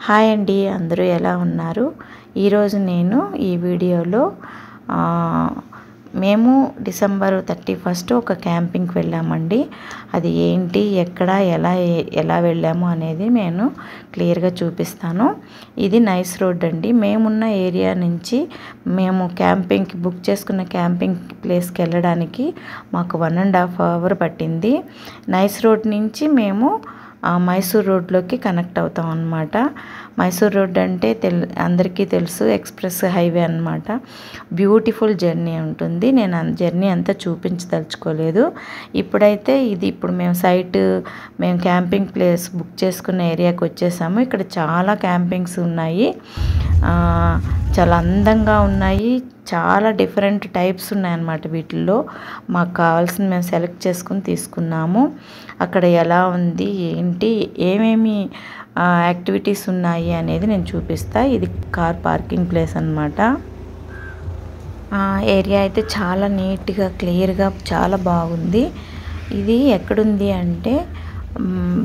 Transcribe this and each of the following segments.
Hi అండి, అందరూ ఎలా ఉన్నారు? ఈరోజు నేను ఈ వీడియోలో మేము డిసెంబర్ 31 ఒక క్యాంపింగ్కి వెళ్ళామండి. అది ఏంటి, ఎక్కడ, ఎలా వెళ్ళాము అనేది నేను క్లియర్గా చూపిస్తాను. ఇది నైస్ రోడ్ అండి. మేమున్న ఏరియా నుంచి మేము క్యాంపింగ్కి బుక్ చేసుకున్న క్యాంపింగ్ ప్లేస్కి వెళ్ళడానికి మాకు 1.5 hour పట్టింది. నైస్ రోడ్ నుంచి మేము మైసూర్ రోడ్లోకి కనెక్ట్ అవుతాం అన్నమాట. మైసూర్ రోడ్ అంటే అందరికీ తెలుసు, ఎక్స్ప్రెస్ హైవే అన్నమాట. బ్యూటిఫుల్ జర్నీ ఉంటుంది. నేను జర్నీ అంతా చూపించదలుచుకోలేదు. ఇప్పుడైతే ఇప్పుడు మేము క్యాంపింగ్ ప్లేస్ బుక్ చేసుకున్న ఏరియాకి వచ్చేసాము. ఇక్కడ చాలా క్యాంపింగ్స్ ఉన్నాయి, చాలా అందంగా ఉన్నాయి. చాలా డిఫరెంట్ టైప్స్ ఉన్నాయన్నమాట. వీటిల్లో మాకు కావాల్సింది మేము సెలెక్ట్ చేసుకుని తీసుకున్నాము. అక్కడ ఎలా ఉంది, ఏంటి, ఏమేమి యాక్టివిటీస్ ఉన్నాయి అనేది నేను చూపిస్తా. ఇది కార్ పార్కింగ్ ప్లేస్ అన్నమాట. ఏరియా అయితే చాలా నీట్గా, క్లియర్గా చాలా బాగుంది. ఇది ఎక్కడుంది అంటే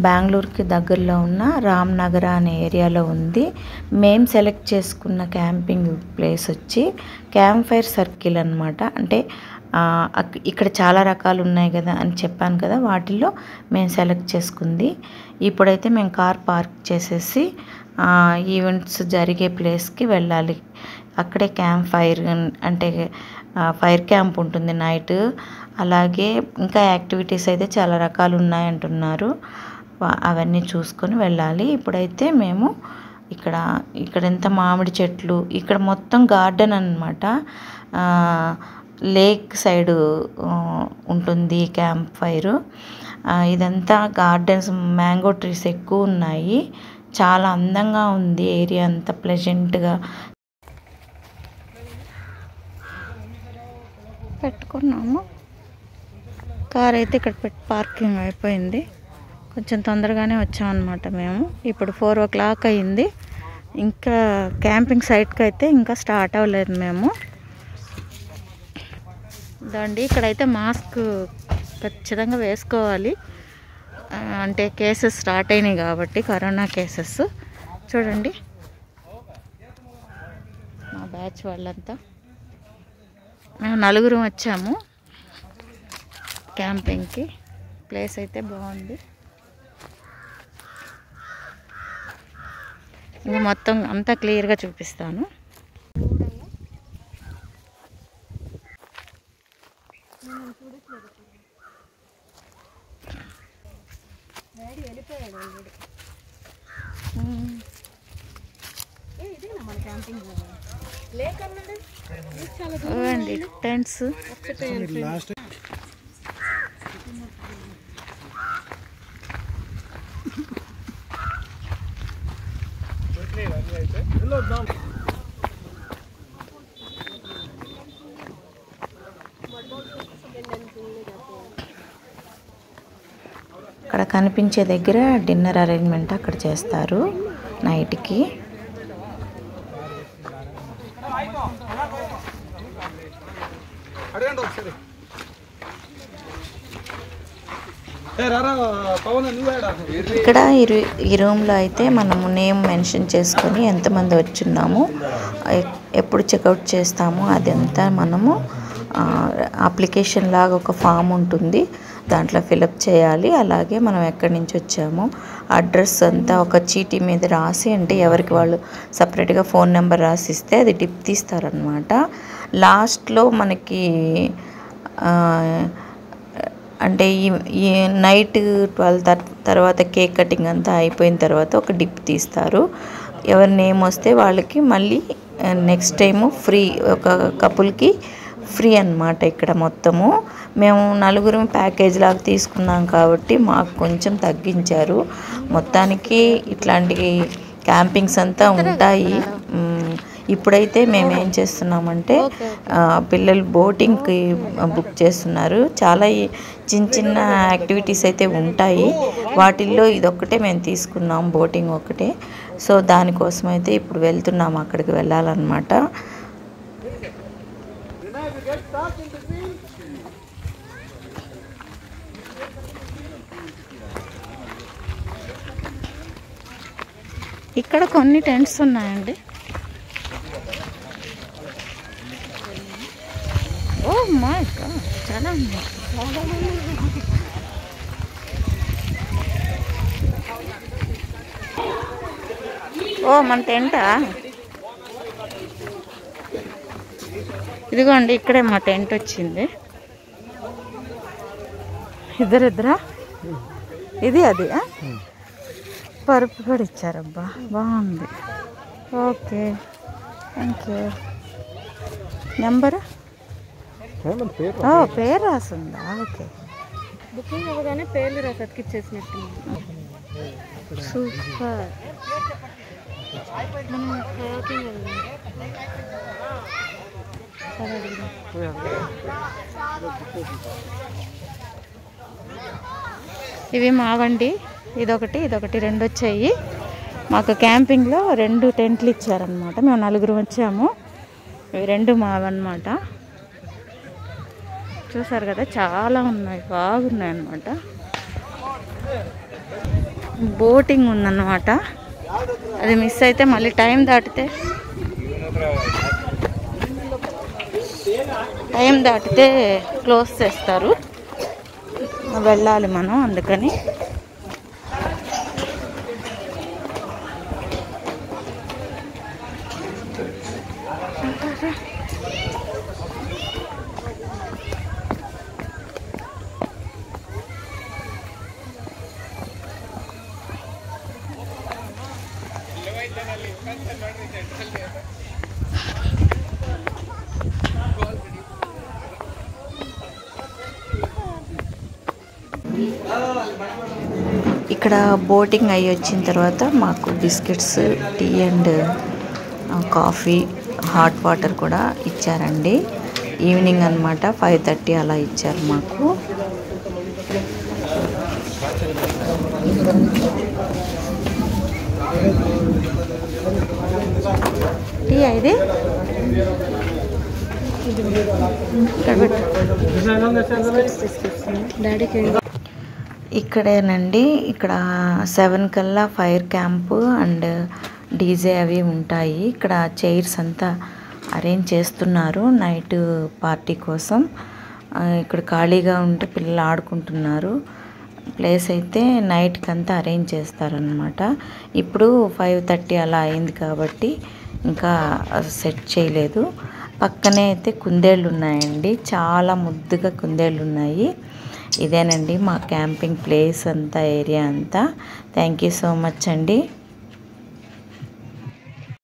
బెంగళూరుకి దగ్గరలో ఉన్న రామ్నగర్ అనే ఏరియాలో ఉంది. మేము సెలెక్ట్ చేసుకున్న క్యాంపింగ్ ప్లేస్ వచ్చి క్యాంప్ ఫైర్ సర్కిల్ అన్నమాట. అంటే ఇక్కడ చాలా రకాలు ఉన్నాయి కదా అని చెప్పాను కదా, వాటిల్లో మేము సెలెక్ట్ చేసుకుంది. ఇప్పుడైతే మేము కార్ పార్క్ చేసేసి ఈవెంట్స్ జరిగే ప్లేస్కి వెళ్ళాలి. అక్కడే క్యాంప్ ఫైర్ అంటే ఫైర్ క్యాంప్ ఉంటుంది నైట్. అలాగే ఇంకా యాక్టివిటీస్ అయితే చాలా రకాలు ఉన్నాయంటున్నారు. అవన్నీ చూసుకొని వెళ్ళాలి. ఇప్పుడైతే మేము ఇక్కడ ఎంత మామిడి చెట్లు, ఇక్కడ మొత్తం గార్డెన్ అన్నమాట. లేక్ సైడ్ ఉంటుంది క్యాంప్ ఫైర్. ఇదంతా గార్డెన్స్, మ్యాంగో ట్రీస్ ఎక్కువ ఉన్నాయి. చాలా అందంగా ఉంది ఏరియా అంతా, ప్లెజెంట్గా పెట్టుకున్నాము. కార్ అయితే ఇక్కడ పార్కింగ్ అయిపోయింది. కొంచెం తొందరగానే వచ్చామన్నమాట మేము. ఇప్పుడు 4 o'clock అయింది. ఇంకా క్యాంపింగ్ సైట్కి అయితే ఇంకా స్టార్ట్ అవ్వలేదు మేము. దాండి ఇక్కడైతే మాస్క్ ఖచ్చితంగా వేసుకోవాలి. అంటే కేసెస్ స్టార్ట్ అయినాయి కాబట్టి, కరోనా కేసెస్. చూడండి మా బ్యాచ్ వాళ్ళంతా, మేము 4 వచ్చాము క్యాంపింగ్కి. ప్లేస్ అయితే బాగుంది. ఇంకా మొత్తం అంతా క్లియర్గా చూపిస్తాను. టెంట్స్ అక్కడ కనిపించే దగ్గర డిన్నర్ అరేంజ్మెంట్ అక్కడ చేస్తారు నైట్కి. ఇక్కడ ఈ రూమ్లో అయితే మనము నేమ్ మెన్షన్ చేసుకొని ఎంతమంది వచ్చున్నాము, ఎప్పుడు చెక్అవుట్ చేస్తాము అదంతా మనము అప్లికేషన్ లాగా ఒక ఫామ్ ఉంటుంది, దాంట్లో ఫిలప్ చేయాలి. అలాగే మనం ఎక్కడి నుంచి వచ్చామో అడ్రస్ అంతా ఒక చీటీ మీద రాసి, అంటే ఎవరికి వాళ్ళు సపరేట్గా ఫోన్ నెంబర్ రాసిస్తే అది టిప్ తీస్తారనమాట. లాస్ట్లో మనకి అంటే ఈ నైట్ 12 తర్వాత కేక్ కటింగ్ అంతా అయిపోయిన తర్వాత ఒక డిప్ తీస్తారు. ఎవరి నేమ్ వస్తే వాళ్ళకి మళ్ళీ నెక్స్ట్ టైము ఫ్రీ, ఒక కపుల్కి ఫ్రీ అన్నమాట. ఇక్కడ మొత్తము మేము 4 ప్యాకేజ్ లాగా తీసుకున్నాం కాబట్టి మాకు కొంచెం తగ్గించారు. మొత్తానికి ఇట్లాంటి క్యాంపింగ్స్ అంతా ఉంటాయి. ఇప్పుడైతే మేము ఏం చేస్తున్నామంటే పిల్లలు బోటింగ్కి బుక్ చేస్తున్నారు. చాలా చిన్న యాక్టివిటీస్ అయితే ఉంటాయి. వాటిల్లో ఇదొక్కటే మేము తీసుకున్నాం, బోటింగ్ ఒకటే. సో దానికోసం అయితే ఇప్పుడు వెళ్తున్నాము, అక్కడికి వెళ్ళాలన్నమాట. ఇక్కడ కొన్ని టెంట్స్ ఉన్నాయండి. ఓ మై గాడ్, చాలా ఉన్నాయి. ఓ మన టెంటా? ఇదిగోండి, ఇక్కడే మా టెంట్ వచ్చింది. ఇద్దరిద్దరా? ఇది అది పరుపు కూడా ఇచ్చారబ్బా, బాగుంది. Okay, thank you. నెంబరు? పేరు రాసిందా? ఓకే. బుకింగ్ అవ్వగానే పేర్లు రాసి అతికిచ్చేసినట్టు. సూపర్. ఇవి మావండి. ఇదొకటి ఇదొకటి 2 వచ్చాయి. మాకు క్యాంపింగ్లో 2 టెంట్లు ఇచ్చారనమాట. మేము 4 వచ్చాము. ఇవి 2 మావన్నమాట. చూసారు కదా, చాలా ఉన్నాయి, బాగున్నాయి అన్నమాట. బోటింగ్ ఉందన్నమాట. అది మిస్ అయితే మళ్ళీ టైం దాటితే క్లోజ్ చేస్తారు, వెళ్ళాలి మనం. అందుకని ఇక్కడ బోటింగ్ అయ్యి వచ్చిన తర్వాత మాకు biscuits, tea and coffee, hot water కూడా ఇచ్చారండి. ఈవినింగ్ అన్నమాట, 5:30 అలా ఇచ్చారు మాకు. టీ ఇది ఇక్కడేనండి. ఇక్కడ 7 కల్లా ఫైర్ క్యాంపు అండ్ డీజే అవి ఉంటాయి. ఇక్కడ చైర్స్ అంతా అరేంజ్ చేస్తున్నారు నైట్ పార్టీ కోసం. ఇక్కడ ఖాళీగా ఉంటే పిల్లలు ఆడుకుంటున్నారు. ప్లేస్ అయితే నైట్కి అంతా అరేంజ్ చేస్తారనమాట. ఇప్పుడు 5:30 అలా అయింది కాబట్టి ఇంకా సెట్ చేయలేదు. పక్కనే అయితే కుందేళ్ళు ఉన్నాయండి, చాలా ముద్దుగా కుందేళ్ళు ఉన్నాయి. ఇదేనండి మా క్యాంపింగ్ ప్లేస్ అంతా, ఏరియా అంతా. థ్యాంక్ యూ సో మచ్ అండి.